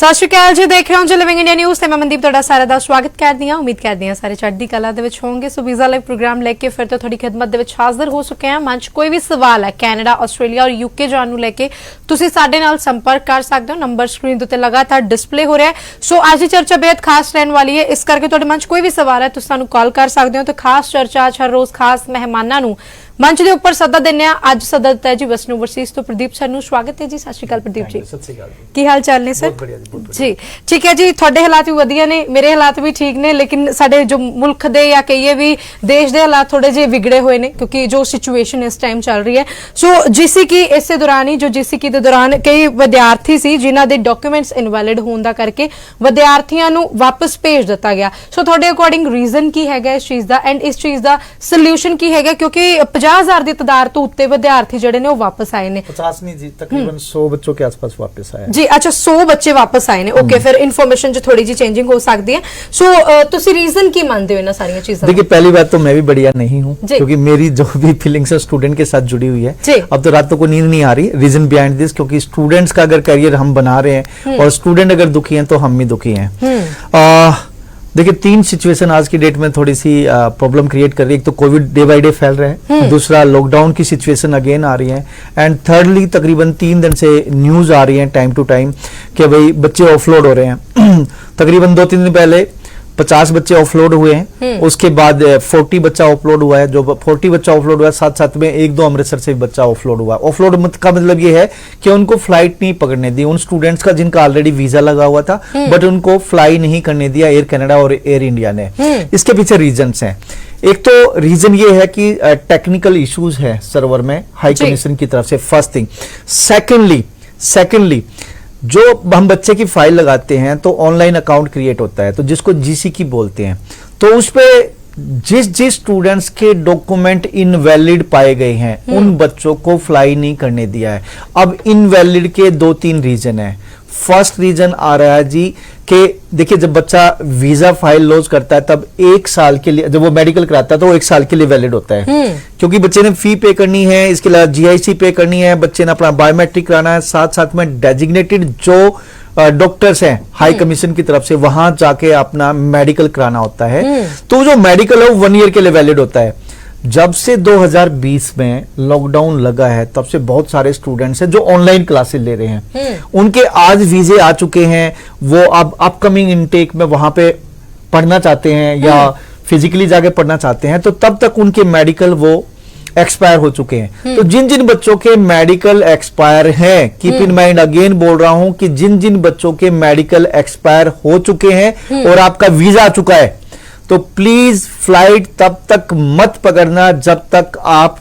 सत श्री अकाल जी, देख रहे हो जो लिविंग इंडिया न्यूज़ ते मैं मनदीप तुहाडा सारा दा स्वागत करदी हां। उम्मीद करदी हां सारे चढ़दी कला दे विच होंगे। सो वीज़ा लाइव प्रोग्राम लेके फिर तो थोड़ी खिदमत दे विच हाजिर हो चुके हैं। मंच कोई भी सवाल है कैनेडा, आस्ट्रेलिया और यूके जाण नूं लेके तुसीं साडे नाल संपर्क कर सकदे हो। नंबर स्क्रीन ते लगातार डिस्पले हो रहा है। सो आज की चर्चा बेहद खास रहने वाली है, इस करके तुहाडे मंच कोई भी सवाल है तुसीं सानूं कॉल कर सकदे हो। तो खास चर्चा हर रोज खास मेहमानां नूं मंच के उपर सदा देने। अज सदा दिता है जी वैष्णो ओवरसीज तो प्रदीप सर नूं स्वागत है जी। सत श्री अकाल प्रदीप जी, की हाल चाल ने सर? जी ठीक है जी, थोड़े हालात भी वधिया ने, मेरे हालात भी ठीक ने, लेकिन साडे जो मुल्क दे या कहिए भी देश दे हालात थोड़े जे बिगड़े हुए ने क्योंकि जो सिचुएशन इस टाइम चल रही है। सो जीसीकी इस दौरान ही जो जीसीकी के दौरान कई विद्यार्थी सी जिन्हां दे डॉक्यूमेंट्स इनवैलिड होण दा करके विद्यार्थियों नूं वापस भेज दिता गया। सो थोड़े अकॉर्डिंग रीजन की है इस चीज़ का एंड इस चीज़ का सोल्यूशन की है? क्योंकि 50,000 की तादाद तो उत्ते विद्यार्थी जिहड़े ने वापस आए ने। 50 नहीं जी, तकरीबन 100 बच्चों के आसपास वापस आए जी। अच्छा, 100 बच्चे वापस आए ने। ओके, फिर इन्फॉर्मेशन जो थोड़ी जी चेंजिंग हो सकती है। सो तुसी रीजन की मानते हो इन सारी चीज़ों? देखिए, पहली बात तो मैं भी बढ़िया नहीं हूँ क्योंकि मेरी जो भी फीलिंग्स है स्टूडेंट के साथ जुड़ी हुई है। अब तो रातों को नींद नहीं आ रही। रीजन बिहाइंड दिस, क्योंकि स्टूडेंट्स का अगर करियर हम बना रहे हैं और स्टूडेंट अगर दुखी हैं तो हम भी दुखी हैं। देखिए, 3 सिचुएशन आज की डेट में थोड़ी सी प्रॉब्लम क्रिएट कर रही है। एक तो कोविड डे बाय डे फैल रहा है, दूसरा लॉकडाउन की सिचुएशन अगेन आ रही है, एंड थर्डली तकरीबन 3 दिन से न्यूज आ रही है टाइम टू टाइम कि भाई बच्चे ऑफलोड हो रहे हैं। तकरीबन 2-3 दिन पहले 50 बच्चे ऑफलोड हुए हैं, उसके बाद 40 बच्चा ऑफलोड हुआ है। जो 40 बच्चा ऑफलोड हुआ है, साथ साथ में 1-2 अमृतसर से बच्चा ऑफलोड हुआ है। ऑफलोड का मतलब ये है कि उनको फ्लाइट नहीं पकड़ने दी उन स्टूडेंट्स का जिनका ऑलरेडी वीजा लगा हुआ था, बट उनको फ्लाई नहीं करने दिया एयर कनाडा और एयर इंडिया ने। इसके पीछे रीजंस हैं। एक तो रीजन ये है कि टेक्निकल इश्यूज है सर्वर में हाई कमीशन की तरफ से, फर्स्ट थिंग। सेकेंडली जो हम बच्चे की फाइल लगाते हैं तो ऑनलाइन अकाउंट क्रिएट होता है, तो जिसको जीसीकी बोलते हैं, तो उस पे जिस स्टूडेंट्स के डॉक्यूमेंट इनवैलिड पाए गए हैं उन बच्चों को फ्लाई नहीं करने दिया है। अब इनवैलिड के 2-3 रीजन है। फर्स्ट रीजन आ रहा है जी कि देखिए, जब बच्चा वीजा फाइल लॉन्च करता है तब 1 साल के लिए, जब वो मेडिकल कराता है तो वो 1 साल के लिए वैलिड होता है, क्योंकि बच्चे ने फी पे करनी है, इसके अलावा जीआईसी पे करनी है, बच्चे ने अपना बायोमेट्रिक कराना है, साथ साथ में डेजिग्नेटेड जो डॉक्टर्स हैं हाई कमीशन की तरफ से वहां जाके अपना मेडिकल कराना होता है। तो जो मेडिकल है वो 1 ईयर के लिए वैलिड होता है। जब से 2020 में लॉकडाउन लगा है तब से बहुत सारे स्टूडेंट्स हैं जो ऑनलाइन क्लासेस ले रहे हैं, उनके आज वीजे आ चुके हैं, वो अब अपकमिंग इनटेक में वहां पे पढ़ना चाहते हैं या फिजिकली जाके पढ़ना चाहते हैं, तो तब तक उनके मेडिकल वो एक्सपायर हो चुके हैं। तो जिन जिन बच्चों के मेडिकल एक्सपायर हैं, कीप इन माइंड, अगेन बोल रहा हूं कि जिन जिन बच्चों के मेडिकल एक्सपायर हो चुके हैं और आपका वीजा आ चुका है, तो प्लीज फ्लाइट तब तक मत पकड़ना जब तक आप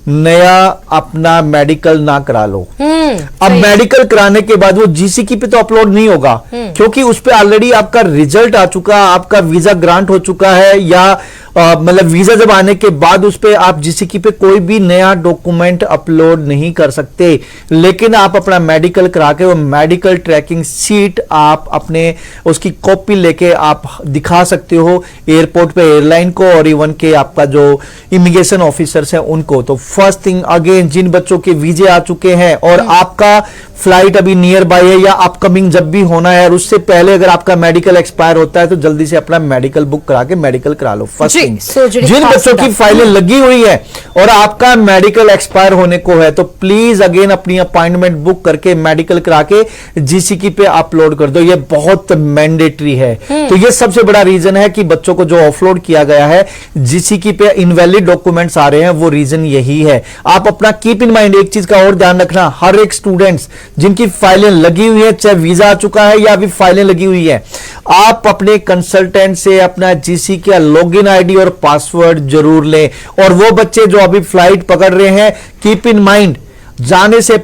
नया अपना मेडिकल ना करा लो। अब मेडिकल कराने के बाद वो जीसीकी पे तो अपलोड नहीं होगा क्योंकि उस पे ऑलरेडी आपका रिजल्ट आ चुका, आपका वीजा ग्रांट हो चुका है, या मतलब वीजा जब आने के बाद उस पे आप जीसीकी पे कोई भी नया डॉक्यूमेंट अपलोड नहीं कर सकते। लेकिन आप अपना मेडिकल करा के वो मेडिकल ट्रैकिंग सीट आप अपने उसकी कॉपी लेके आप दिखा सकते हो एयरपोर्ट पे एयरलाइन को और इवन के आपका जो इमिग्रेशन ऑफिसर्स हैं उनको। तो फर्स्ट थिंग, अगेन जिन बच्चों के वीजे आ चुके हैं और आपका फ्लाइट अभी नियर बाय है या अपकमिंग जब भी होना है और उससे पहले अगर आपका मेडिकल एक्सपायर होता है तो जल्दी से अपना मेडिकल बुक करा के मेडिकल करा लो। फर्स्ट थिंग, जिन बच्चों की फाइलें लगी हुई है और आपका मेडिकल एक्सपायर होने को है तो प्लीज अगेन अपनी अपॉइंटमेंट बुक करके मेडिकल करा के जीसीकी पे अपलोड कर दो। ये बहुत मैंडेटरी है। तो ये सबसे बड़ा रीजन है कि बच्चों को जो ऑफलोड किया गया है जीसीकी पे इनवैलिड डॉक्यूमेंट्स आ रहे हैं, वो रीजन यही है। आप अपना कीप इन माइंड एक चीज का और ध्यान रखना, हर एक स्टूडेंट्स जिनकी फाइलें लगी हुई है, चाहे वीजा आ चुका है या अभी फाइलें लगी हुई है, आप अपने कंसल्टेंट से अपना जीसी का लॉगिन आईडी और पासवर्ड जरूर लें। और वो बच्चे जो अभी फ्लाइट पकड़ रहे हैं, कीप इन माइंड, जाने से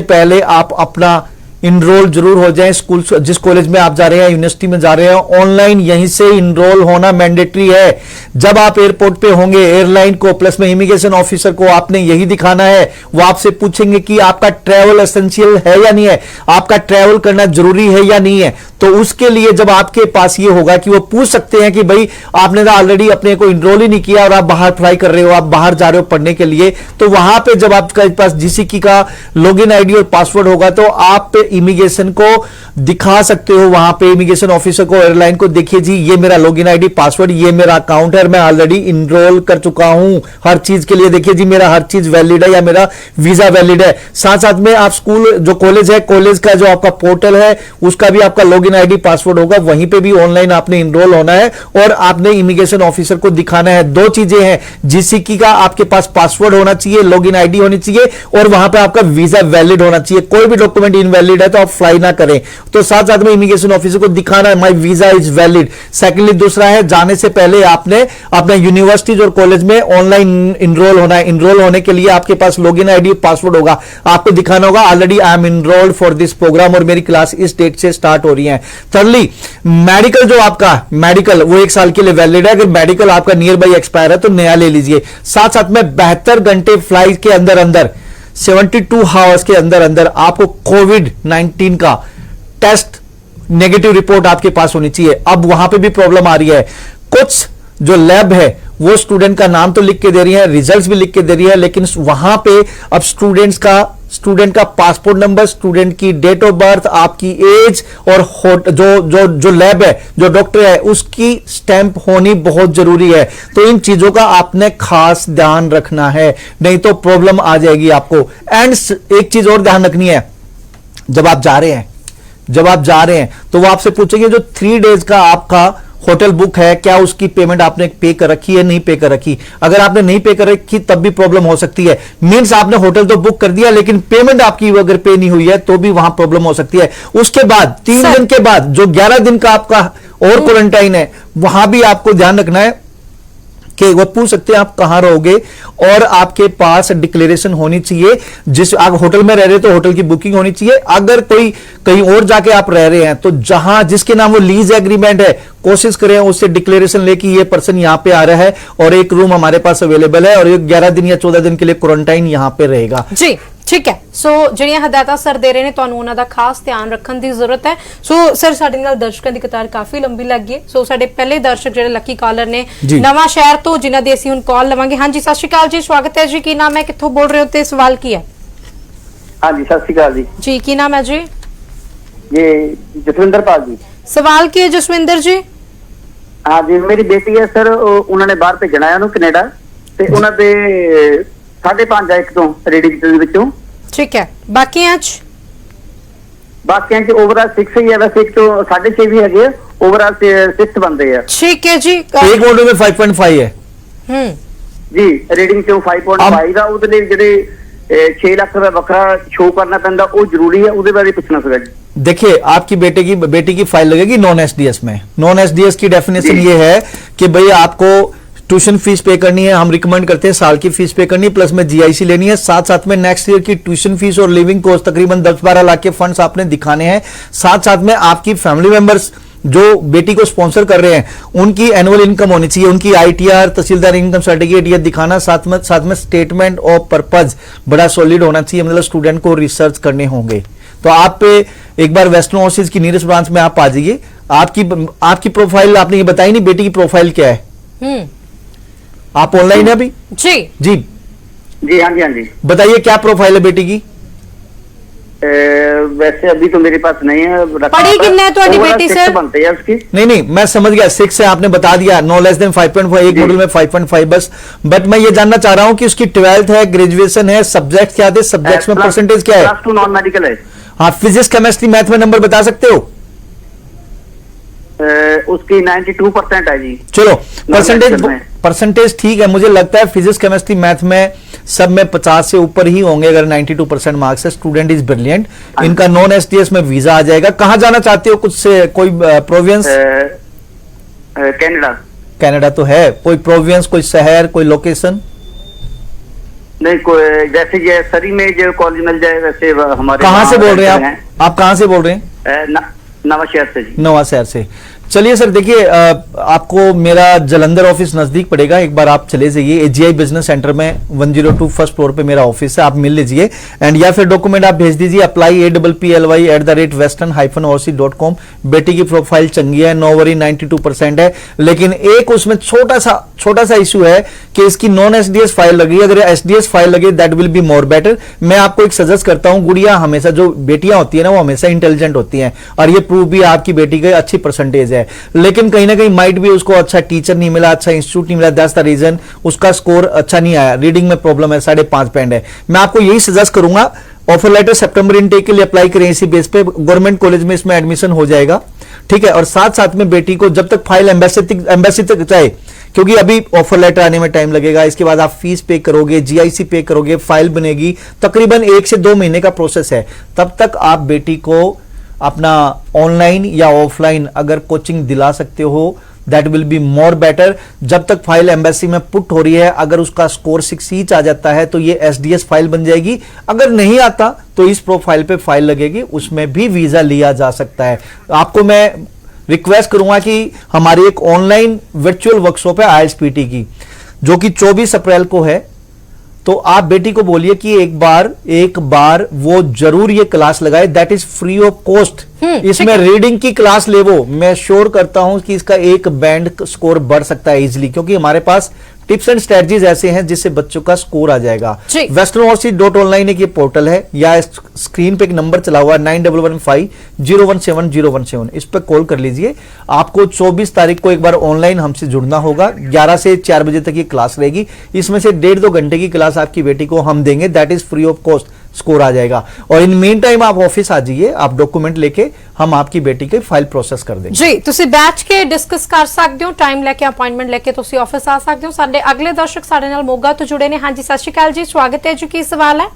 पहले आप अपना इनरोल जरूर हो जाएं। स्कूल, जिस कॉलेज में आप जा रहे हैं, यूनिवर्सिटी में जा रहे हैं, ऑनलाइन यहीं से इनरोल होना मैंडेटरी है। जब आप एयरपोर्ट पे होंगे, एयरलाइन को प्लस में इमिग्रेशन ऑफिसर को आपने यही दिखाना है। वो आपसे पूछेंगे कि आपका ट्रैवल एसेंशियल है या नहीं है, आपका ट्रैवल करना जरूरी है या नहीं है। तो उसके लिए जब आपके पास ये होगा कि वो पूछ सकते हैं कि भाई आपने तो ऑलरेडी अपने को इनरोल ही नहीं किया और आप बाहर फ्लाई कर रहे हो, आप बाहर जा रहे हो पढ़ने के लिए, तो वहां पे जब आपके पास जीसीकी का लॉगिन आईडी और पासवर्ड होगा तो आप पे इमिग्रेशन को दिखा सकते हो, वहां पे इमिग्रेशन ऑफिसर को, एयरलाइन को, देखिए जी ये मेरा लॉगिन आईडी पासवर्ड, ये मेरा अकाउंट है, मैं ऑलरेडी इनरोल कर चुका हूं हर चीज के लिए, देखिए जी मेरा हर चीज वैलिड है या मेरा वीजा वैलिड है। साथ साथ में आप स्कूल जो कॉलेज है, कॉलेज का जो आपका पोर्टल है उसका भी आपका लॉगिन आईडी पासवर्ड होगा, वहीं पे भी ऑनलाइन आपने इनरोल होना है और आपने इमिग्रेशन ऑफिसर को दिखाना है। दो चीजें हैं, जीसीकी का आपके पास पासवर्ड होना चाहिए, लॉगिन आईडी होनी चाहिए और वहां पे आपका वीजा वैलिड होना चाहिए। कोई भी डॉक्यूमेंट इनवैलिड है तो आप फ्लाई ना करें। तो साथ साथ में इमिग्रेशन ऑफिसर को दिखाना है my visa is valid. Secondly दूसरा है, जाने से पहले आपने अपने यूनिवर्सिटीज और कॉलेज में ऑनलाइन इनरोल होना है। इनरोल होने के लिए आपके पास लॉगिन आईडी पासवर्ड होगा, आपको दिखाना होगा already I am enrolled for this programme और मेरी क्लास इस डेट से स्टार्ट हो रही है। थर्डली मेडिकल, जो आपका मेडिकल वो 1 साल के लिए वैलिड है, अगर मेडिकल आपका नियर बाई एक्सपायर है तो नया ले लीजिए। साथ साथ में 72 घंटे फ्लाइट के अंदर अंदर 72 आवर्स के अंदर अंदर आपको कोविड-19 का टेस्ट नेगेटिव रिपोर्ट आपके पास होनी चाहिए। अब वहां पे भी प्रॉब्लम आ रही है, कुछ जो लैब है वो स्टूडेंट का नाम तो लिख के दे रही है, रिजल्ट्स भी लिख के दे रही है, लेकिन वहां पे अब स्टूडेंट का पासपोर्ट नंबर, स्टूडेंट की डेट ऑफ बर्थ, आपकी एज और जो लैब है, जो डॉक्टर है, उसकी स्टैंप होनी बहुत जरूरी है। तो इन चीजों का आपने खास ध्यान रखना है, नहीं तो प्रॉब्लम आ जाएगी आपको। एंड एक चीज और ध्यान रखनी है, जब आप जा रहे हैं तो वो आपसे पूछेंगे जो 3 डेज का आपका होटल बुक है, क्या उसकी पेमेंट आपने पे कर रखी है, नहीं पे कर रखी। अगर आपने नहीं पे कर रखी तब भी प्रॉब्लम हो सकती है। मींस आपने होटल तो बुक कर दिया लेकिन पेमेंट आपकी अगर पे नहीं हुई है तो भी वहां प्रॉब्लम हो सकती है। उसके बाद 3 दिन के बाद जो 11 दिन का आपका और क्वारंटाइन है, वहां भी आपको ध्यान रखना है कि वो पूछ सकते हैं आप कहां रहोगे और आपके पास डिक्लेरेशन होनी चाहिए। जिस आप होटल में रह रहे तो होटल की बुकिंग होनी चाहिए। अगर कोई कहीं और जाके आप रह रहे हैं तो जहां जिसके नाम वो लीज एग्रीमेंट है, कोशिश करें उससे डिक्लेरेशन लेके ये पर्सन यहां पे आ रहा है और एक रूम हमारे पास अवेलेबल है और ये 11 दिन या 14 दिन के लिए क्वारंटाइन यहां पे रहेगा जी। ठीक है, सो ਜਿਹੜੀਆਂ ਹਦਾਇਤਾਂ ਸਰ ਦੇ ਰਹੇ ਨੇ ਤੁਹਾਨੂੰ ਉਹਨਾਂ ਦਾ ਖਾਸ ਧਿਆਨ ਰੱਖਣ ਦੀ ਜ਼ਰੂਰਤ ਹੈ। ਸੋ ਸਰ ਸਾਡੇ ਨਾਲ ਦਰਸ਼ਕਾਂ ਦੀ ਕਤਾਰ ਕਾਫੀ ਲੰਬੀ ਲੱਗ ਗਈ ਹੈ। ਸੋ ਸਾਡੇ ਪਹਿਲੇ ਦਰਸ਼ਕ ਜਿਹੜੇ ਲੱਕੀ ਕਾਲਰ ਨੇ ਨਵਾਂ ਸ਼ਹਿਰ ਤੋਂ, ਜਿਨ੍ਹਾਂ ਦੀ ਅਸੀਂ ਹੁਣ ਕਾਲ ਲਵਾਂਗੇ। ਹਾਂਜੀ ਸਤਿ ਸ਼੍ਰੀ ਅਕਾਲ ਜੀ, ਸਵਾਗਤ ਹੈ ਜੀ। ਕੀ ਨਾਮ ਹੈ, ਕਿੱਥੋਂ ਬੋਲ ਰਹੇ ਹੋ ਤੇ ਸਵਾਲ ਕੀ ਹੈ? ਹਾਂਜੀ ਸਤਿ ਸ਼੍ਰੀ ਅਕਾਲ ਜੀ। ਜੀ ਕੀ ਨਾਮ ਹੈ ਜੀ? ये जसविंदर पाल जी। सवाल की है जसविंदर जी? हाँ जी, मेरी बेटी है सर, उन्होंने बाहर भेजना है कनेडा ते उन्होंने 5.5 ਆ ਇੱਕ ਤੋਂ ਰੀਡਿੰਗ ਦੇ ਵਿੱਚੋਂ। ठीक है, ਬਾਕੀਆਂ ਚ ਬਾਕੀਆਂ ਚ ਓਵਰਆਲ 6 ਹੀ ਹੈ, ਵੈਸੇ ਇੱਕ ਤੋਂ 6.5 ਵੀ ਹੈਗੇ, ਓਵਰਆਲ 6 ਬੰਦੇ ਆ। ठीक है जी। एक मॉडल में 5.5 है ਜੀ ਰੀਡਿੰਗ ਚੋਂ 5.5 ਦਾ ਉਹਦੇ ਲਈ ਜਿਹੜੇ 6 ਲੱਖ ਰੁਪਏ ਵੱਖਰਾ ਸ਼ੋ करना ਪੈਂਦਾ ਉਹ ਜ਼ਰੂਰੀ ਹੈ, ਉਹਦੇ ਬਾਰੇ ਪੁੱਛਣਾ ਸੀਗਾ ਜੀ। देखिए आपकी बेटी की फाइल लगेगी नॉन एसडीएस में। नॉन एसडीएस की डेफिनेशन ये है कि भाई आपको ट्यूशन फीस पे करनी है, हम रिकमेंड करते हैं साल की फीस पे करनी है, प्लस में जीआईसी लेनी है, साथ साथ में नेक्स्ट ईयर की ट्यूशन फीस और लिविंग कॉस्ट तकरीबन 10-12 लाख के फंड्स आपने दिखाने हैं। साथ साथ में आपकी फैमिली मेंबर्स जो बेटी को स्पॉन्सर कर रहे हैं उनकी एनुअल इनकम होनी चाहिए, उनकी आईटीआर, तहसीलदार इनकम सर्टिफिकेट ये दिखाना, साथ में स्टेटमेंट ऑफ पर्पज बड़ा सॉलिड होना चाहिए, मतलब स्टूडेंट को रिसर्च करने होंगे। तो आप पे एक बार वेस्टर्न ओवरसीज की नीयरेस्ट ब्रांच में आप आ जाइए। आपकी प्रोफाइल आपने ये बताई नहीं, बेटी की प्रोफाइल क्या है? आप ऑनलाइन है अभी? जी जी जी हाँ जी हाँ जी। बताइए क्या प्रोफाइल है बेटी की? वैसे अभी तो मेरे पास नहीं है। पढ़ी कितना है तुम्हारी बेटी सर? बनते हैं उसकी। नहीं मैं समझ गया, 6 है आपने बता दिया, नो लेस देन 5.5, एक मॉडल में 5.5 बस। बट मैं ये जानना चाह रहा हूं कि उसकी 12th है, ग्रेजुएशन है, सब्जेक्ट क्या थे, सब्जेक्ट्स में परसेंटेज क्या है? +2 नॉन मेडिकल है। हाँ, फिजिक्स केमिस्ट्री मैथ में नंबर बता सकते हो? उसकी 92% है जी। चलो परसेंटेज ठीक है, मुझे लगता है फिजिक्स केमिस्ट्री मैथ में सब में 50 से ऊपर ही होंगे। अगर 92% मार्क्स है, स्टूडेंट इज ब्रिलियंट। इनका नॉन एसडीएस में वीजा आ जाएगा। कहां जाना चाहते हो, कुछ से कोई प्रोविंस? कनाडा तो है, कोई प्रोविंस, कोई शहर, कोई लोकेशन? नहीं, कोई जैसे ये सरी में जो कॉलेज मिल जाए वैसे हमारे। कहां से बोल रहे हैं आप? कहां से बोल रहे हैं? नवा शहर से जी। नवा शहर से, चलिए सर, देखिए आपको मेरा जलंधर ऑफिस नजदीक पड़ेगा, एक बार आप चले जाइए एजीआई बिजनेस सेंटर में 102 फर्स्ट फ्लोर पे मेरा ऑफिस है, आप मिल लीजिए एंड या फिर डॉक्यूमेंट आप भेज दीजिए अप्लाई APPLY@westernhyphen-orc.com। बेटी की प्रोफाइल चंगी है, नो वरी 92% है, लेकिन एक उसमें छोटा सा इशू है कि इसकी नॉन एसडीएस फाइल लगी। अगर एसडीएस फाइल लगे that will be more better. मैं आपको एक सजेस्ट करता हूं, गुड़िया हमेशा, जो बेटियां होती है ना वो हमेशा इंटेलिजेंट होती हैं और ये प्रूव भी आपकी बेटी की अच्छी परसेंटेज है, लेकिन कहीं ना कहीं माइट भी उसको अच्छा टीचर नहीं मिला, अच्छा इंस्टीट्यूट नहीं मिला, दैट्स द रीजन उसका स्कोर अच्छा नहीं आया। रीडिंग में प्रॉब्लम है, 5.5 बैंड है। मैं आपको यही सजेस्ट करूंगा, ऑफर लेटर सितंबर इनटेक के लिए अप्लाई करें, इसी बेस पे गवर्नमेंट कॉलेज में इसमें एडमिशन हो जाएगा, ठीक है। और साथ साथ में बेटी को जब तक फाइल एम्बेसी तक जाए, क्योंकि अभी ऑफर लेटर आने में टाइम लगेगा, इसके बाद आप फीस पे करोगे, जीआईसी पे करोगे, फाइल बनेगी, तकरीबन 1 से 2 महीने का प्रोसेस है। तब तक आप बेटी को अपना ऑनलाइन या ऑफलाइन अगर कोचिंग दिला सकते हो that will be more better. जब तक फाइल एम्बेसी में पुट हो रही है, अगर उसका स्कोर 6 ईच आ जाता है तो ये एसडीएस फाइल बन जाएगी। अगर नहीं आता तो इस प्रोफाइल पे फाइल लगेगी, उसमें भी वीजा लिया जा सकता है। आपको मैं रिक्वेस्ट करूंगा कि हमारी एक ऑनलाइन वर्चुअल वर्कशॉप है आईएसपीटी की, जो कि 24 अप्रैल को है। तो आप बेटी को बोलिए कि एक बार वो जरूर ये क्लास लगाए, that is free of cost. इसमें रीडिंग की क्लास ले वो, मैं श्योर करता हूं कि इसका 1 बैंड स्कोर बढ़ सकता है इजीली, क्योंकि हमारे पास टिप्स एंड स्ट्रेटजीज ऐसे हैं जिससे बच्चों का स्कोर आ जाएगा। westernorc.online एक ये पोर्टल है, या स्क्रीन पे एक नंबर चला हुआ है 9115017017, इस पर कॉल कर लीजिए। आपको 24 तारीख को एक बार ऑनलाइन हमसे जुड़ना होगा, 11 से 4 बजे तक ये क्लास रहेगी। इसमें से 1.5-2 घंटे की क्लास आपकी बेटी को हम देंगे, that is free of cost, score आ जाएगा। और इन मेन टाइम आप ऑफिस आ जाइए, आप डॉक्यूमेंट लेके, हम आपकी बेटी की फाइल प्रोसेस कर देंगे जी। तुसी बैठ के डिस्कस कर सकते हो, टाइम लेके अपॉइंटमेंट लेके तुसी ऑफिस आ सकते हो। साडे अगले दर्शक साडे नाल मोगा तो जुड़े ने। हाँ जी, सत श्री अकाल जी, स्वागत है जी। की सवाल है?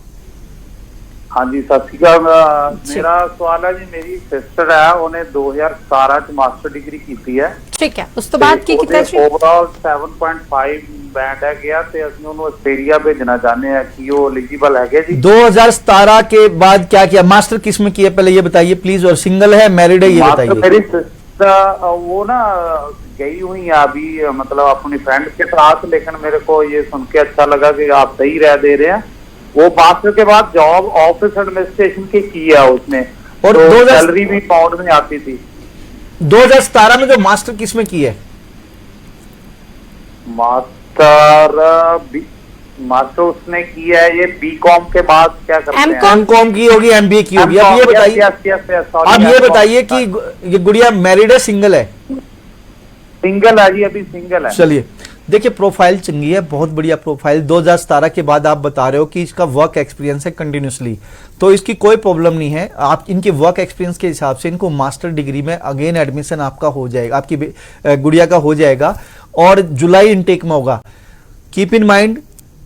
हाँ जी, सत श्री अकाल। मेरा सवाल है जी, मेरी सिस्टर है, उन्हें 2017 च मास्टर डिग्री की है, ठीक है। उस तो बाद की कीता जी? ओवरऑल 7.5 बैंड है गया ते ਅਸੀਂ ਉਹਨੂੰ ਆਸਟ੍ਰੇਲੀਆ भेजना चाहते हैं कि वो एलिजिबल है जी। 2017 के बाद क्या किया? मास्टर किस में किया पहले ये बताइए प्लीज, और सिंगल है, मैरिड है, ये बताइए। मेरी सिस्टर वो ना गई हुई है अभी, मतलब अपनी फ्रेंड के साथ, लेकिन मेरे को ये सुन के अच्छा लगा कि आप सही राय दे रहे हैं। वो मास्टर के बाद जॉब ऑफिस एडमिनिस्ट्रेशन की है उसने, और तो सैलरी भी पाउंड में आती थी। 2017 में जो मास्टर किस में की है? मास्टर उसने की है ये बीकॉम के बाद क्या करते हैं? एमकॉम की होगी, एमबीए की होगी। अब ये बताइए, अब ये बताइए कि ये गुड़िया मैरिड है, सिंगल है? सिंगल है जी, अभी सिंगल है। चलिए देखिए, प्रोफाइल चंगी है, बहुत बढ़िया प्रोफाइल। 2017 के बाद आप बता रहे हो कि इसका वर्क एक्सपीरियंस है कंटिन्यूसली, तो इसकी कोई प्रॉब्लम नहीं है। आप इनके वर्क एक्सपीरियंस के हिसाब से इनको मास्टर डिग्री में अगेन एडमिशन आपका हो जाएगा, आपकी गुड़िया का हो जाएगा, और जुलाई इनटेक में होगा। कीप इन माइंड,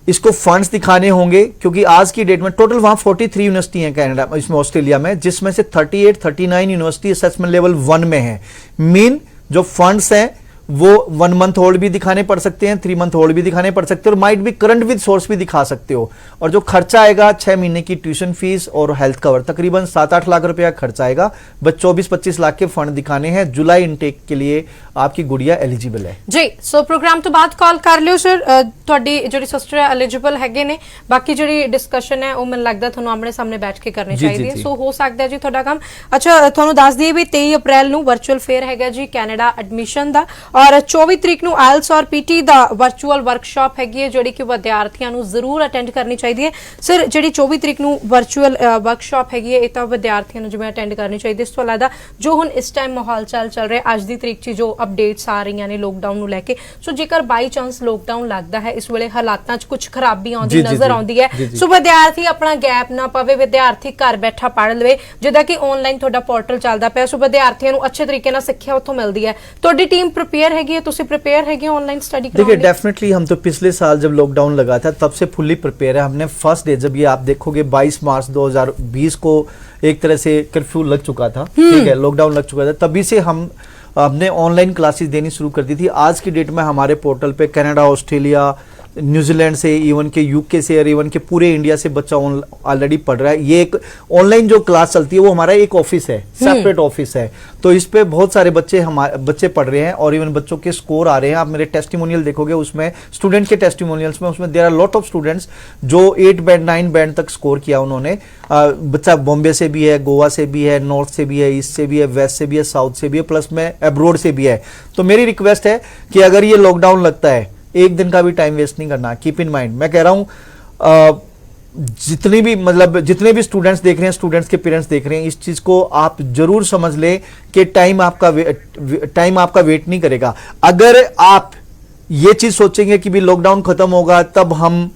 इसको फंड्स दिखाने होंगे, क्योंकि आज की डेट में टोटल वहां 43 यूनिवर्सिटी हैं कनाडा, इसमें ऑस्ट्रेलिया में, जिसमें से 39 यूनिवर्सिटी असेसमेंट लेवल 1 में है। मीन जो फंड्स हैं वो 1 मंथ होल्ड भी दिखाने पड़ सकते हैं, 3 मंथ होल्ड भी दिखाने पड़ सकते हैं, और माइट भी करंट विद सोर्स भी दिखा सकते हो। और जो खर्चा आएगा 6 महीने की ट्यूशन फीस और हेल्थ कवर, तकरीबन 7-8 लाख रुपया खर्चा आएगा, बस 24-25 लाख के फंड दिखाने हैं। जुलाई इनटेक के लिए आपकी गुड़िया एलिजिबल है जी। सो प्रोग्राम तो बाद कॉल कर लियो सर, ਤੁਹਾਡੀ ਜਿਹੜੀ ਸਿਸਟਰ ਹੈ ਐਲੀਜੀਬਲ ਹੈਗੇ ਨੇ। ਬਾਕੀ ਜਿਹੜੀ ਡਿਸਕਸ਼ਨ ਹੈ ਉਹ ਮੈਨੂੰ ਲੱਗਦਾ ਤੁਹਾਨੂੰ ਆਮਣੇ ਸਾਹਮਣੇ ਬੈਠ ਕੇ ਕਰਨੀ ਚਾਹੀਦੀ ਹੈ, ਸੋ ਹੋ ਸਕਦਾ ਜੀ ਤੁਹਾਡਾ ਕੰਮ। ਅੱਛਾ, ਤੁਹਾਨੂੰ ਦੱਸ ਦਈਏ ਵੀ 23 ਅਪ੍ਰੈਲ ਨੂੰ ਵਰਚੁਅਲ ਫੇਅਰ ਹੈਗਾ ਜੀ ਕੈਨੇਡਾ ਐਡਮਿਸ਼ਨ ਦਾ, ਔਰ 24 ਤਰੀਕ ਨੂੰ ਆਇਲਸ ਔਰ ਪੀਟੀ ਦਾ ਵਰਚੁਅਲ ਵਰਕਸ਼ਾਪ ਹੈਗੀ ਹੈ, ਜਿਹੜੀ ਕਿ ਵਿਦਿਆਰਥੀਆਂ ਨੂੰ ਜ਼ਰੂਰ ਅਟੈਂਡ ਕਰਨੀ ਚਾਹੀਦੀ ਹੈ। ਸਰ, ਜਿਹੜੀ 24 ਤਰੀਕ ਨੂੰ ਵਰਚੁਅਲ ਵਰਕਸ਼ਾਪ ਹੈਗੀ ਹੈ, ਇਹ ਤਾਂ ਵਿਦਿਆਰਥੀਆਂ ਨੂੰ ਜਿਵੇਂ ਅਟੈਂਡ ਕਰਨੀ ਚਾਹੀਦੀ ਹੈ। ਇਸ ਤੋਂ ਇਲਾਵਾ ਜੋ ਹੁਣ ਇਸ ਟਾਈਮ ਮਾਹੌਲ ਚੱਲ ਰਿਹਾ, ਅੱਜ ਦੀ ਤਰੀਕ 'ਚ ਜੋ ਅਪਡੇਟਸ ਆ ਰਹੀਆਂ ਨੇ ਲੋਕਡਾਊਨ ਨੂੰ ਲੈ ਕੇ, ਸੋ ਜੇਕਰ ਬਾਈ ਚਾਂਸ ਲੋਕਡਾਊਨ ਲੱਗਦਾ ਹੈ, ਇਸ ਵੇਲੇ ਹਾਲਾਤਾਂ 'ਚ ਕੁਝ ਖਰਾਬੀ ਆਉਂਦੀ ਨਜ਼ਰ ਆਉਂਦੀ ਹੈ, ਸੋ ਵਿਦਿਆਰਥੀ ਆਪਣਾ ਗੈਪ ਨਾ ਪਵੇ, ਵਿਦਿਆਰਥੀ ਘਰ ਬੈਠਾ ਪੜ੍ਹ ਲਵੇ, ਜਿੱਦਾਂ ਕਿ ਆਨਲਾਈਨ ਤੁਹਾਡਾ ਪੋਰਟਲ ਚੱਲਦਾ ਪਿਆ, ਸੋ ਵਿਦਿਆਰਥੀਆਂ ਨੂੰ ਅੱਛੇ ਤਰੀਕੇ ਨਾਲ ਸਿੱਖਿਆ ਉੱਥੋਂ ਮਿਲਦੀ ਹੈ। ਤੁਹਾਡੀ ਟੀਮ प्रिपेयर हैगी है, तुसी प्रिपेयर हैगी ऑनलाइन स्टडी करने? देखिए डेफिनेटली हम तो पिछले साल जब लॉकडाउन लगा था तब से फुल्ली प्रिपेयर है। हमने फर्स्ट डे, जब ये आप देखोगे 22 मार्च 2020 को एक तरह से कर्फ्यू लग चुका था, ठीक है, लॉकडाउन लग चुका था, तभी से हमने ऑनलाइन क्लासेस देनी शुरू कर दी थी। आज की डेट में हमारे पोर्टल पे कनाडा, ऑस्ट्रेलिया, न्यूजीलैंड से, इवन के यूके से और इवन के पूरे इंडिया से बच्चा ऑलरेडी पढ़ रहा है। ये एक ऑनलाइन जो क्लास चलती है वो हमारा एक ऑफिस है, सेपरेट ऑफिस है। तो इस पे बहुत सारे बच्चे पढ़ रहे हैं और इवन बच्चों के स्कोर आ रहे हैं। आप मेरे टेस्टिमोनियल देखोगे, उसमें स्टूडेंट के टेस्टिमोनियल्स में उसमें there are lot of students जो 8 बैंड 9 बैंड तक स्कोर किया उन्होंने। बच्चा बॉम्बे से भी है, गोवा से भी है, नॉर्थ से भी है, ईस्ट से भी है, वेस्ट से भी है, साउथ से भी है, प्लस में अब्रोड से भी है। तो मेरी रिक्वेस्ट है कि अगर ये लॉकडाउन लगता है, एक दिन का भी टाइम वेस्ट नहीं करना। कीप इन माइंड, मैं कह रहा हूं जितने भी स्टूडेंट्स देख रहे हैं, स्टूडेंट्स के पेरेंट्स देख रहे हैं, इस चीज को आप जरूर समझ लें कि टाइम आपका वेट नहीं करेगा। अगर आप ये चीज सोचेंगे कि भी लॉकडाउन खत्म होगा तब हम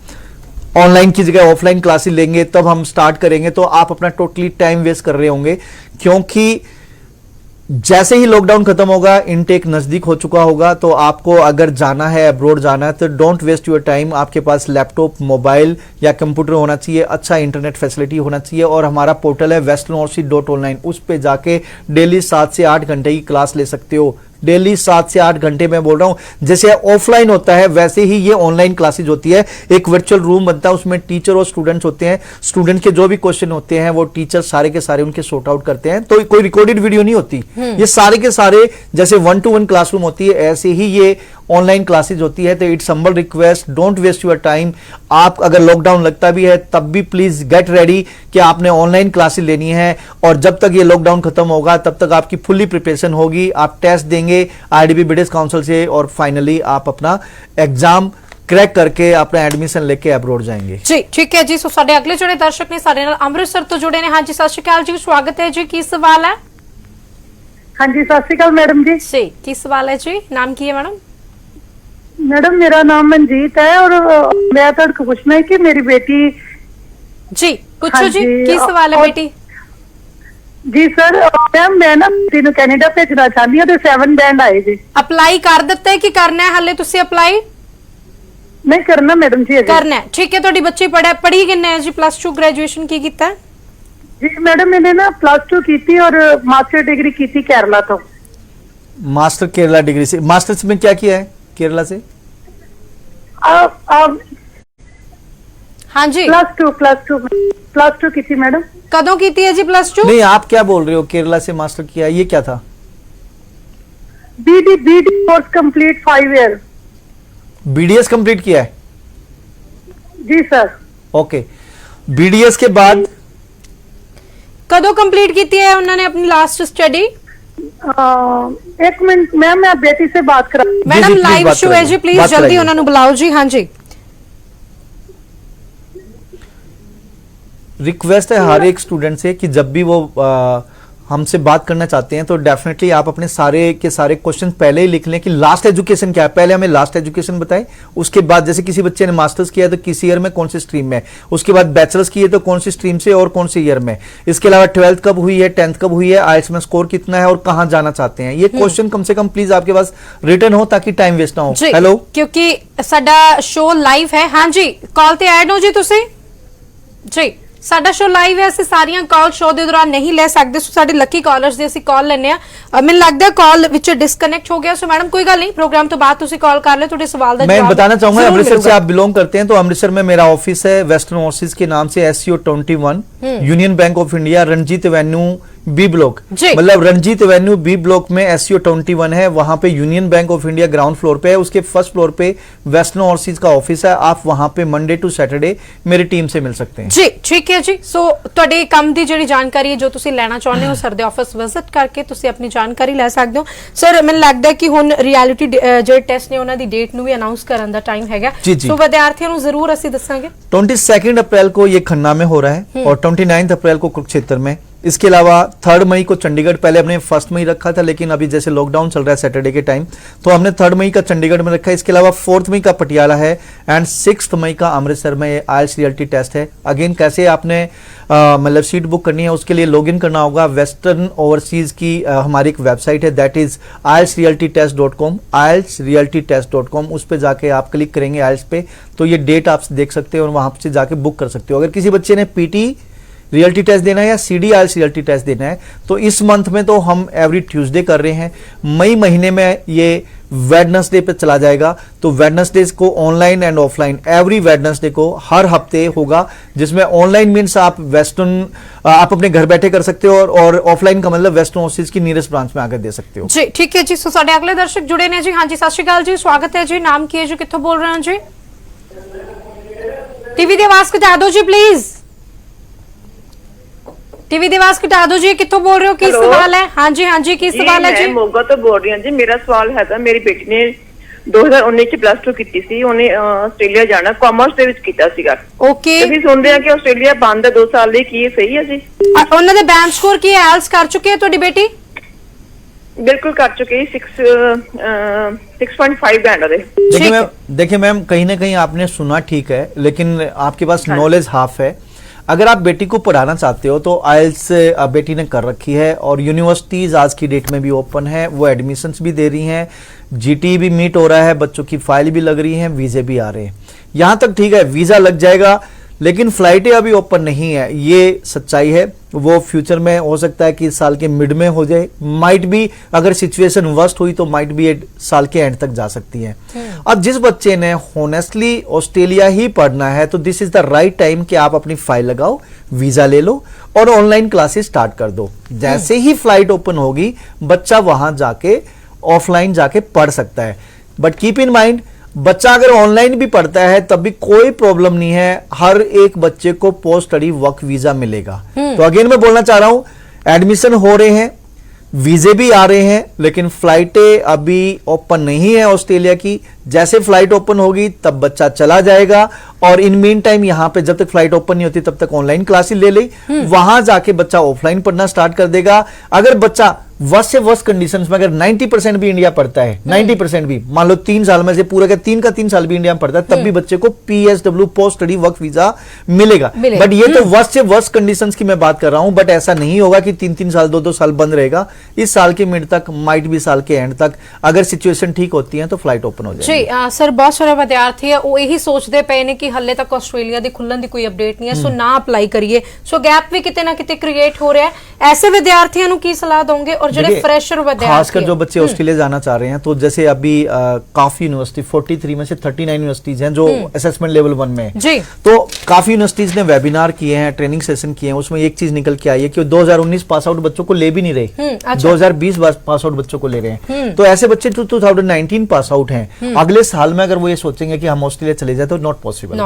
ऑनलाइन की जगह ऑफलाइन क्लासेस लेंगे, तब हम स्टार्ट करेंगे, तो आप अपना टोटली टाइम वेस्ट कर रहे होंगे। क्योंकि जैसे ही लॉकडाउन खत्म होगा, इनटेक नजदीक हो चुका होगा, तो आपको अगर जाना है, अब्रोड जाना है, तो डोंट वेस्ट योर टाइम। आपके पास लैपटॉप, मोबाइल या कंप्यूटर होना चाहिए, अच्छा इंटरनेट फैसिलिटी होना चाहिए। और हमारा पोर्टल है westernOverseas.online, उस पे जाके डेली 7 से 8 घंटे की क्लास ले सकते हो। डेली 7 से 8 घंटे मैं बोल रहा हूं। जैसे ऑफलाइन होता है वैसे ही ये ऑनलाइन क्लासेज होती है। एक वर्चुअल रूम बनता है, उसमें टीचर और स्टूडेंट्स होते हैं। स्टूडेंट के जो भी क्वेश्चन होते हैं वो टीचर सारे के सारे उनके सॉर्ट आउट करते हैं। तो कोई रिकॉर्डेड वीडियो नहीं होती, ये सारे के सारे जैसे 1-to-1 क्लासरूम होती है, ऐसे ही ये ऑनलाइन क्लासेज होती है। तो it's humble request, don't waste your time. आप अगर लॉकडाउन लगता भी है तब भी प्लीज गेट रेडी कि आपने ऑनलाइन क्लासेज लेनी है। और जब तक ये लॉकडाउन खत्म होगा तब तक आपकी फुल्ली प्रिपरेशन होगी, आप टेस्ट देंगे IDB ब्रिटिश काउंसिल से और फाइनली आप अपना एग्जाम क्रैक करके अपना एडमिशन लेके अब्रोड जाएंगे। जी ठीक है जी। सो साडे अगले जोड़े दर्शक ने साडे नाल अमृतसर तो जुड़े ने। हाँ जी, सत श्री अकाल जी, स्वागत है जी। की सवाल है? हाँ जी, सत श्री अकाल मैडम जी। जी, की सवाल है जी? नाम की है मैडम? मैडम मेरा नाम मनजीत है और मैं तो पूछना है कि मेरी बेटी। जी पूछो हाँ जी, जी, की सवाल है बेटी? जी सर, मैम मैं ना बेटी ਨੂੰ ਕੈਨੇਡਾ ਭੇਜਣਾ ਚਾਹੁੰਦੀ ਹਾਂ ਤੇ 7 ਬੈਂਡ ਆਏ ਜੀ। अप्लाई कर ਦਿੱਤਾ है कि करना है? हाले तुसी अप्लाई नहीं करना मैडम जी, अजे करना है। ठीक है, ਤੁਹਾਡੀ ਬੱਚੀ पढ़ी किन्ने है जी? +2 ग्रेजुएशन की कीता है? जी मैडम मैंने ना +2 की थी और मास्टर डिग्री की थी केरला तो। मास्टर केरला डिग्री से, मास्टर्स में क्या किया है केरला से? अब हाँ जी, +2 की थी मैडम। कदों की थी है जी +2? नहीं, आप क्या बोल रहे हो? केरला से मास्टर किया, ये क्या था? BD course complete 5 year. BDS complete किया है? जी सर। ओके, BDS के बाद कदों कंप्लीट की है उन्होंने अपनी लास्ट स्टडी? एक मिनट मैम, मैं बेटी से बात करा। मैडम please लाइव बात शो है कराइए, जी, प्लीज बात जल्दी कराइए। उन्होंने बुलाओ जी। हाँ जी, रिक्वेस्ट है हर एक स्टूडेंट से कि जब भी वो हमसे बात करना चाहते हैं तो डेफिनेटली आप अपने सारे के सारे क्वेश्चन पहले ही लिख लें कि लास्ट एजुकेशन क्या है। पहले हमें लास्ट एजुकेशन बताएं, उसके बाद जैसे किसी बच्चे ने मास्टर्स किया है तो किस ईयर में कौन सी स्ट्रीम में, उसके बाद बैचलर्स की है तो कौन सी स्ट्रीम से और कौन सी ईयर में, इसके अलावा 12th कब हुई है, 10th कब हुई है, IELTS में स्कोर कितना है और कहां जाना चाहते हैं। ये क्वेश्चन कम से कम प्लीज आपके पास रिटर्न हो ताकि टाइम वेस्ट ना हो। जी हेलो, क्योंकि साडा शो लाइव है। हाँ जी, कॉल ते ऐड हो जी तुसी जी। ਸਾਡਾ ਸ਼ੋ ਲਾਈਵ ਹੈ, ਅਸੀਂ ਸਾਰੀਆਂ ਕਾਲ ਸ਼ੋ ਦੇ ਦੌਰਾਨ ਨਹੀਂ ਲੈ ਸਕਦੇ। ਸੋ ਸਾਡੇ ਲੱਕੀ ਕਾਲਰਸ ਦੀ ਅਸੀਂ ਕਾਲ ਲੈਣੇ ਆ। ਮੈਨੂੰ ਲੱਗਦਾ ਕਾਲ ਵਿੱਚ ਡਿਸਕਨੈਕਟ ਹੋ ਗਿਆ। ਸੋ मैडम कोई गल नहीं, प्रोग्राम तो बाद ਤੁਸੀਂ ਕਾਲ कर ले, ਤੁਹਾਡੇ सवाल ਦਾ मैं जवाब बताना चाहूंगा जरूर अमृतसर से मिलेगा। आप बिलोंग करते हैं तो अमृतसर में मेरा ऑफिस है वेस्टर्न ओवरसीज के नाम से SCO21 union bank of India, Ranjit avenue B block, जी। मतलब रंजीत एवेन्यू B ब्लॉक में SCO21 है। वहां पे union bank of India ground floor पे है, उसके फर्स्ट फ्लोर पे वेस्टर्न ओवरसीज का ऑफिस है। आप वहां पे मंडे टू सैटरडे मेरी टीम से मिल सकते हैं। जी ठीक है जी। सो ਤੁਹਾਡੇ ਕੰਮ ਦੀ ਜਿਹੜੀ ਜਾਣਕਾਰੀ ਹੈ ਜੋ ਤੁਸੀਂ ਲੈਣਾ ਚਾਹੁੰਦੇ ਹੋ, ਸਰ ਦੇ ਆਫਿਸ ਵਿਜ਼ਿਟ ਕਰਕੇ ਤੁਸੀਂ ਆਪਣੀ ਜਾਣਕਾਰੀ ਲੈ ਸਕਦੇ ਹੋ। ਸਰ ਮੈਨੂੰ ਲੱਗਦਾ ਹੈ ਕਿ ਹੁਣ ਰਿਐਲਿਟੀ ਜਿਹੜੇ ਟੈਸਟ ਨੇ ਉਹਨਾਂ ਦੀ ਡੇਟ ਨੂੰ ਵੀ ਅਨਾਉਂਸ ਕਰਨ ਦਾ ਟਾਈਮ ਹੈਗਾ। ਜੀ, ਜੀ। ਸੋ ਵਿਦਿਆਰਥੀਆਂ ਨੂੰ ਜ਼ਰੂਰ ਅਸੀਂ ਦੱਸਾਂਗੇ। 22 अप्रैल को ये खन्ना में हो रहा है और 29 अप्रैल को कुरुक्षेत्र में। इसके अलावा 3 मई को चंडीगढ़, पहले हमने 1 मई रखा था लेकिन अभी जैसे लॉकडाउन चल रहा है सैटरडे के टाइम तो हमने 3 मई का चंडीगढ़ में रखा है। इसके अलावा 4 मई का पटियाला है एंड 6 मई का अमृतसर में IELTS रियलिटी टेस्ट है। अगेन कैसे आपने मतलब सीट बुक करनी है उसके लिए लॉगिन करना होगा। वेस्टर्न ओवरसीज की हमारी एक वेबसाइट है, दैट इज IELTSrealitytest.com, IELTSrealitytest.com। उस पर जाके आप क्लिक करेंगे IELTS पे तो ये डेट आप देख सकते हो और वहां से जाके बुक कर सकते हो। अगर किसी बच्चे ने PT रियलिटी टेस्ट देना है या CDIELTS रियलिटी टेस्ट देना है, तो इस मंथ में तो हम एवरी ट्यूसडे कर रहे हैं। मई महीने में ये वेडनेसडे पे चला जाएगा, तो वेडनेसडे को online and offline every Wednesday को हर हफ्ते होगा, जिसमें ऑनलाइन मीन्स आप वेस्टर्न आप अपने घर बैठे कर सकते हो और ऑफलाइन का मतलब वेस्टर्न ऑफिस की नियरेस्ट ब्रांच में आकर दे सकते हो। जी ठीक है जी। सो साडे अगले दर्शक जुड़े ने जी। हाँ जी, सत श्री अकाल जी, स्वागत है जी। नाम की है जी, कित्थों बोल रहे हैं जी? टीवी की आवाज घटा दो जी प्लीज, टीवी की आवाज घटा दो जी। कित्थों बोल रहे हो, की सवाल है? हाँ जी हाँ जी, की सवाल है जी? मैं मोगा तो बोल रही हूँ जी। मेरा सवाल है, मेरी बेटी ने 2019 ਚ +2 ਕੀਤੀ ਸੀ, ਉਹਨੇ ਆਸਟ੍ਰੇਲੀਆ ਜਾਣਾ, ਕਾਮਰਸ ਦੇ ਵਿੱਚ ਕੀਤਾ ਸੀਗਾ। ਓਕੇ, ਅਸੀਂ ਸੁਣਦੇ ਆ ਕਿ ਆਸਟ੍ਰੇਲੀਆ ਬੰਦ ਹੈ 2 ਸਾਲ ਲਈ, ਕੀ ਸਹੀ ਹੈ ਜੀ? ਉਹਨਾਂ ਦੇ ਬੈਂਡ ਸਕੋਰ ਕੀ ਹੈ? ਆਇਲਸ ਕਰ ਚੁੱਕੀ ਹੈ ਤੁਹਾਡੀ ਬੇਟੀ? बिल्कुल कर चुके, 6.5 बैंड है। देखिए मैम, कहीं ना कहीं आपने सुना ठीक है, लेकिन आपके पास नॉलेज हाफ है। अगर आप बेटी को पढ़ाना चाहते हो तो आइल्स बेटी ने कर रखी है और यूनिवर्सिटीज आज की डेट में भी ओपन है, वो एडमिशन्स भी दे रही हैं, GT भी मीट हो रहा है, बच्चों की फाइल भी लग रही है, वीजे भी आ रहे हैं। यहां तक ठीक है, वीजा लग जाएगा, लेकिन फ्लाइटें अभी ओपन नहीं है, ये सच्चाई है। वो फ्यूचर में हो सकता है कि इस साल के मिड में हो जाए, माइट भी अगर सिचुएशन वर्स्ट हुई तो माइट भी साल के एंड तक जा सकती है। अब जिस बच्चे ने होनेस्टली ऑस्ट्रेलिया ही पढ़ना है तो this is the right time कि आप अपनी फाइल लगाओ, वीजा ले लो और ऑनलाइन क्लासेस स्टार्ट कर दो। जैसे ही फ्लाइट ओपन होगी बच्चा वहां जाके ऑफलाइन जाके पढ़ सकता है। बट कीप इन माइंड, बच्चा अगर ऑनलाइन भी पढ़ता है तब भी कोई प्रॉब्लम नहीं है, हर एक बच्चे को पोस्ट स्टडी वर्क वीजा मिलेगा। तो अगेन मैं बोलना चाह रहा हूं, एडमिशन हो रहे हैं, वीजे भी आ रहे हैं, लेकिन फ्लाइटें अभी ओपन नहीं है ऑस्ट्रेलिया की। जैसे फ्लाइट ओपन होगी तब बच्चा चला जाएगा और इन मीन टाइम यहाँ पे जब तक फ्लाइट ओपन नहीं होती तब तक ऑनलाइन क्लासेस ले ली, वहां जाके बच्चा ऑफलाइन पढ़ना स्टार्ट कर देगा। अगर बच्चा वर्स्ट से वर्स्ट कंडीशंस में अगर 90% भी इंडिया पढ़ता है, 90% भी, मान लो 3 साल में से पूरा का 3 साल भी इंडिया में पढ़ता है, तब भी बच्चे को PSW post study work visa मिलेगा। बट ये तो वर्स्ट से वर्स्ट कंडीशंस की मैं बात कर रहा हूं, बट ऐसा नहीं होगा कि 3 साल 2 साल बंद रहेगा। इस साल के मिड तक, माइट भी साल के एंड तक, अगर सिचुएशन ठीक होती है तो फ्लाइट ओपन हो जाएगी। सर बहुत सारे विद्यार्थी है वो यही सोचते पे ने कि हले तक ऑस्ट्रेलिया दी खुलन दी कोई अपडेट नहीं है, सो ना अप्लाई करिए, सो गैप भी किते ना किते क्रिएट हो रहा है। ऐसे विद्यार्थियों को की सलाह दोगे? और जो फ्रेशर विद्यार्थी, खासकर जो बच्चे ऑस्ट्रेलिया जाना चाह रहे हैं, तो जैसे अभी काफी यूनिवर्सिटी 43 में से 39 यूनिवर्सिटीज हैं जो असेसमेंट लेवल 1 में है, तो काफी यूनिवर्सिटीज ने वेबिनार किए हैं, ट्रेनिंग सेशन किए हैं। उसमें एक चीज निकल के आई है कि 2019 पास आउट बच्चों को ले भी नहीं रहे, 2020 पास आउट बच्चों को ले रहे हैं। तो ऐसे बच्चे 2019 पास आउट हैं, अगले साल में अगर वो ये सोचेंगे कि हम ऑस्ट्रेलिया चले जाए तो नॉट पॉसिबल।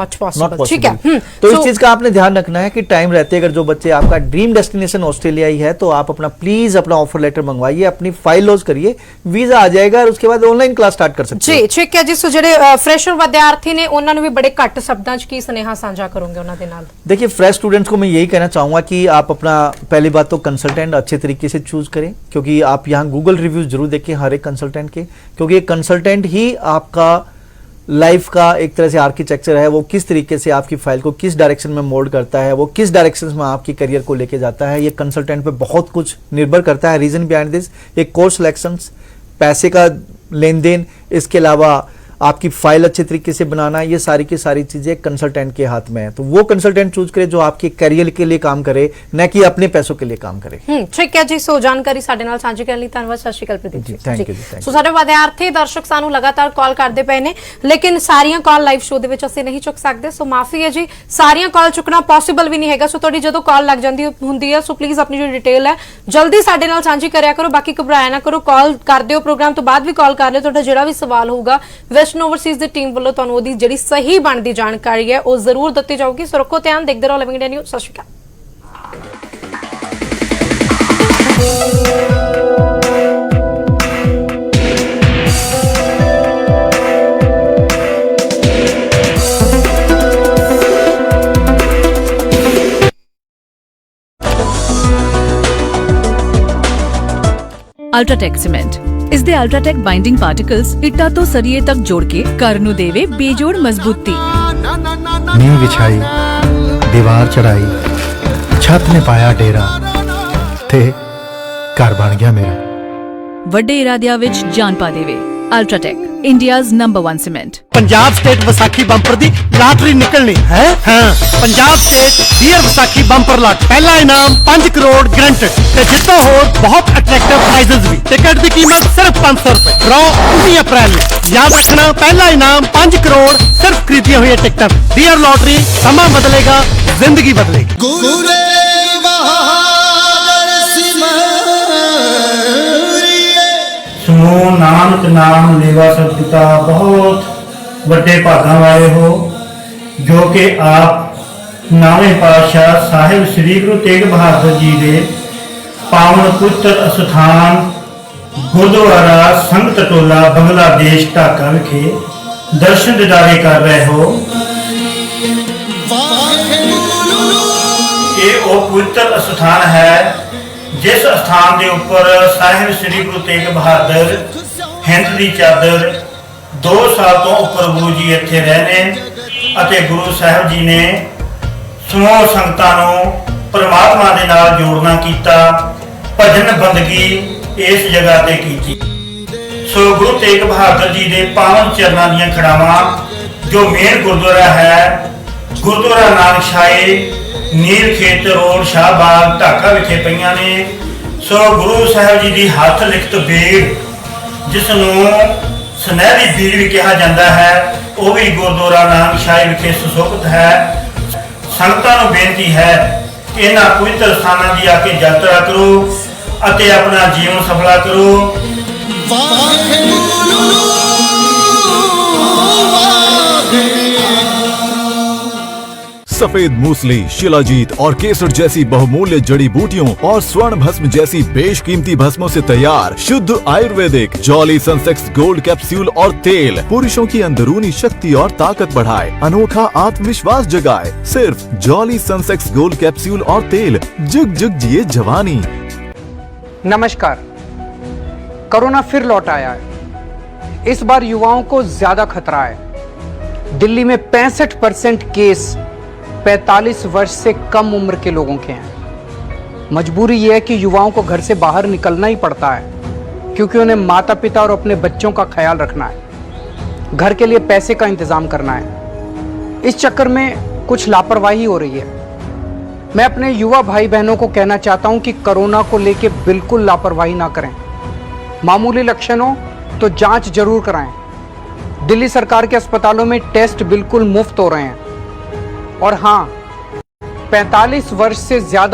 ठीक है, तो इस चीज का आपने ध्यान रखना है कि टाइम रहते अगर जो बच्चे, आपका ड्रीम डेस्टिनेशन ऑस्ट्रेलिया ही है, तो आप अपना प्लीज अपना ऑफर लेटर मंगवाइए, अपनी फाइल लॉन्च करिए, वीजा आ जाएगा और उसके बाद ऑनलाइन क्लास स्टार्ट कर सकते हैं। ठीक है जी। सो ਜਿਹੜੇ फ्रेशर विद्यार्थी ने ਉਹਨਾਂ ਨੂੰ ਵੀ बड़े घट शब्दों ਚ ਕੀ ਸੁਨੇਹਾ ਸਾਂਝਾ ਕਰੋਗੇ ਉਹਨਾਂ ਦੇ ਨਾਲ? देखिए, फ्रेश स्टूडेंट्स को मैं यही कहना चाहूंगा कि आप अपना पहली बात तो कंसल्टेंट अच्छे तरीके से चूज करें, क्योंकि आप यहाँ गूगल रिव्यूज जरूर देखें हर एक कंसल्टेंट के, क्योंकि एक कंसल्टेंट ही आपका लाइफ का एक तरह से आर्किटेक्चर है। वो किस तरीके से आपकी फाइल को किस डायरेक्शन में मोल्ड करता है, वो किस डायरेक्शन में आपकी करियर को लेके जाता है, ये कंसल्टेंट पे बहुत कुछ निर्भर करता है। रीजन बिहाइंड दिस, एक कोर्स सिलेक्शंस, पैसे का लेन देन, इसके अलावा आपकी फाइल अच्छे तरीके से बनाना, ये सारी की सारी चीजें कंसल्टेंट के हाथ में है। तो वो कंसल्टेंट चूज करे जो आपके करियर के लिए काम करे, न कि अपने पैसों के लिए काम करे। ठीक है जी। सो जानकारी साडे नाल साझी करन लई धन्यवाद। सत श्री अकाल प्रदीप जी। थैंक यू जी। सो साडे विद्यार्थी दर्शक सानू लगातार कॉल करते पे ने, लेकिन सारियां कॉल लाइव शो दे विच असीं नहीं चुक सकते, सो माफी है जी, सारियां कॉल चुकना पॉसिबल भी नहीं हैगा। सो तुहाडी जदों कॉल लग जांदी हुंदी है, सो प्लीज अपनी जो डिटेल है जल्दी साडे नाल साझी करया करो, बाकी घबराया ना करो। कॉल कर दिओ, प्रोग्राम तो बाद भी कॉल कर लिओ, तुहाडा जिहड़ा भी सवाल होगा वेस्टर्न ओवरसीज दी टीम ਵੱਲੋਂ ਤੁਹਾਨੂੰ ਉਹਦੀ ਜਿਹੜੀ ਸਹੀ ਬਣਦੀ ਜਾਣਕਾਰੀ ਹੈ ਉਹ ਜ਼ਰੂਰ ਦਿੱਤੀ ਜਾਊਗੀ। ਸੋ ਰੱਖੋ ਧਿਆਨ, ਦੇਖਦੇ ਰਹੋ ਲਿਵਿੰਗ ਇੰਡੀਆ ਨਿਊਜ਼। ਸਤਿ ਸ਼੍ਰੀ ਅਕਾਲ। अल्ट्राटेक सीमेंट, इस दे अल्ट्राटेक बाइंडिंग पार्टिकल्स इट्टा तो सरिये तक जोड़ के घर नू देवे बेजोड़ मजबूती। नींव बिछाई, दीवार चढ़ाई, छत ने पाया डेरा, ते घर बन गया मेरा। वड्डे इरादियां विच जान पा देवे UltraTech. India's #1 cement. Punjab state Vaisakhi bumper ਦੀ ਲਾਟਰੀ ਨਿਕਲਣੀ ਹੈ। ਹਾਂ, Punjab state dear Vaisakhi bumper ਲਾਟ, ਪਹਿਲਾ ਇਨਾਮ 5 ਕਰੋੜ ਗਰੰਟਡ ਤੇ ਜਿੱਤੋ ਹੋਰ ਬਹੁਤ ਅਟਰੈਕਟਿਵ ਪ੍ਰਾਈਜ਼ਸ ਵੀ। ਟਿਕਟ ਦੀ ਕੀਮਤ ਸਿਰਫ 500 ਰੁਪਏ। ਡਰਾ 19 ਅਪ੍ਰੈਲ ਨੂੰ। ਯਾਦ ਰੱਖਣਾ, ਪਹਿਲਾ ਇਨਾਮ 5 ਕਰੋੜ ਸਿਰਫ ਖਰੀਦੀਆਂ ਹੋਈਆਂ ਟਿਕਟਾਂ। ਡੀਅਰ ਲੋਟਰੀ, ਸਮਾਂ ਬਦਲੇਗਾ, ਜ਼ਿੰਦਗੀ ਬਦਲੇਗੀ। ਸਮੂਹ ਨਾਨਕ ਨਾਮ ਲੇਵਾ ਸਤਿਤਾ ਬਹੁਤ ਵੱਡੇ ਭਾਗਾਂ ਵਾਲੇ ਹੋ ਜੋ ਕਿ ਆਪ ਨਾਵੇਂ ਪਾਤਸ਼ਾਹ ਸਾਹਿਬ ਸ੍ਰੀ ਗੁਰੂ ਤੇਗ ਬਹਾਦਰ ਜੀ ਦੇ ਪਾਵਨ ਪੁੱਤਰ ਅਸਥਾਨ ਗੁਰਦੁਆਰਾ ਸੰਗਤ ਟੋਲਾ ਬੰਗਲਾਦੇਸ਼ ਢਾਕਾ ਵਿਖੇ ਦਰਸ਼ਨ ਦਿਦਾਰੇ ਕਰ ਰਹੇ ਹੋ। ਇਹ ਉਹ ਪਵਿੱਤਰ ਅਸਥਾਨ ਹੈ ਜਿਸ ਸਥਾਨ ਦੇ ਉੱਪਰ ਸਾਹਿਬ ਸ੍ਰੀ ਗੁਰੂ ਤੇਗ ਬਹਾਦਰ ਹਿੰਦ ਦੀ ਚਾਦਰ 2 ਸਾਲ ਤੋਂ ਉੱਪਰ ਗੁਰੂ ਜੀ ਇੱਥੇ ਰਹੇ ਨੇ ਅਤੇ ਗੁਰੂ ਸਾਹਿਬ ਜੀ ਨੇ ਸਮੂਹ ਸੰਗਤਾਂ ਨੂੰ ਪਰਮਾਤਮਾ ਦੇ ਨਾਲ ਜੋੜਨਾ ਕੀਤਾ, ਭਜਨ ਬੰਦਗੀ ਇਸ ਜਗ੍ਹਾ ਤੇ ਕੀਤੀ। ਸੋ ਗੁਰੂ ਤੇਗ ਬਹਾਦਰ ਜੀ ਦੇ ਪਾਵਨ ਚਰਨਾਂ ਦੀਆਂ ਖੜਾਵਾਂ ਜੋ ਮੇਨ ਗੁਰਦੁਆਰਾ ਹੈ, ਗੁਰਦੁਆਰਾ ਨਾਨਕਸ਼ਾਹੀ ਨੀਲ ਖੇਤ ਰੋਡ ਸ਼ਾਹਬਾਗ ਢਾਕਾ ਵਿਖੇ ਪਈਆਂ ਨੇ। ਸੋ ਗੁਰੂ ਸਾਹਿਬ ਜੀ ਦੀ ਹੱਥ ਲਿਖਤ ਬੀੜ, ਜਿਸ ਨੂੰ ਸੁਨਹਿਰੀ ਬੀੜ ਵੀ ਕਿਹਾ ਜਾਂਦਾ ਹੈ, ਉਹ ਵੀ ਗੁਰਦੁਆਰਾ ਨਾਨਕਸ਼ਾਹੀ ਵਿਖੇ ਸੁਸ਼ੋਭਿਤ ਹੈ। ਸੰਗਤਾਂ ਨੂੰ ਬੇਨਤੀ ਹੈ ਕਿ ਇਹਨਾਂ ਪਵਿੱਤਰ ਸਥਾਨਾਂ ਦੀ ਆ ਕੇ ਯਾਤਰਾ ਕਰੋ ਅਤੇ ਆਪਣਾ ਜੀਵਨ ਸਫਲਾ ਕਰੋ। सफेद मूसली, शिलाजीत और केसर जैसी बहुमूल्य जड़ी बूटियों और स्वर्ण भस्म जैसी बेशकीमती भस्मों से तैयार शुद्ध आयुर्वेदिक जॉली सनसेक्स गोल्ड कैप्सूल और तेल पुरुषों की अंदरूनी शक्ति और ताकत बढ़ाए, अनोखा आत्मविश्वास जगाए। सिर्फ जॉली सनसेक्स गोल्ड कैप्सूल और तेल, जुग जुग जिए जवानी। नमस्कार। कोरोना फिर लौट आया है। इस बार युवाओं को ज्यादा खतरा है। दिल्ली में 65% केस 45 वर्ष से कम उम्र के लोगों के हैं। मजबूरी यह है कि युवाओं को घर से बाहर निकलना ही पड़ता है क्योंकि उन्हें माता पिता और अपने बच्चों का ख्याल रखना है, घर के लिए पैसे का इंतजाम करना है। इस चक्कर में कुछ लापरवाही हो रही है। मैं अपने युवा भाई बहनों को कहना चाहता हूं कि कोरोना को लेकर बिल्कुल लापरवाही ना करें। मामूली लक्षण हो तो जांच जरूर कराएं। दिल्ली सरकार के अस्पतालों में टेस्ट बिल्कुल मुफ्त हो रहे हैं। और हाँ, 45 वर्ष से ज्यादा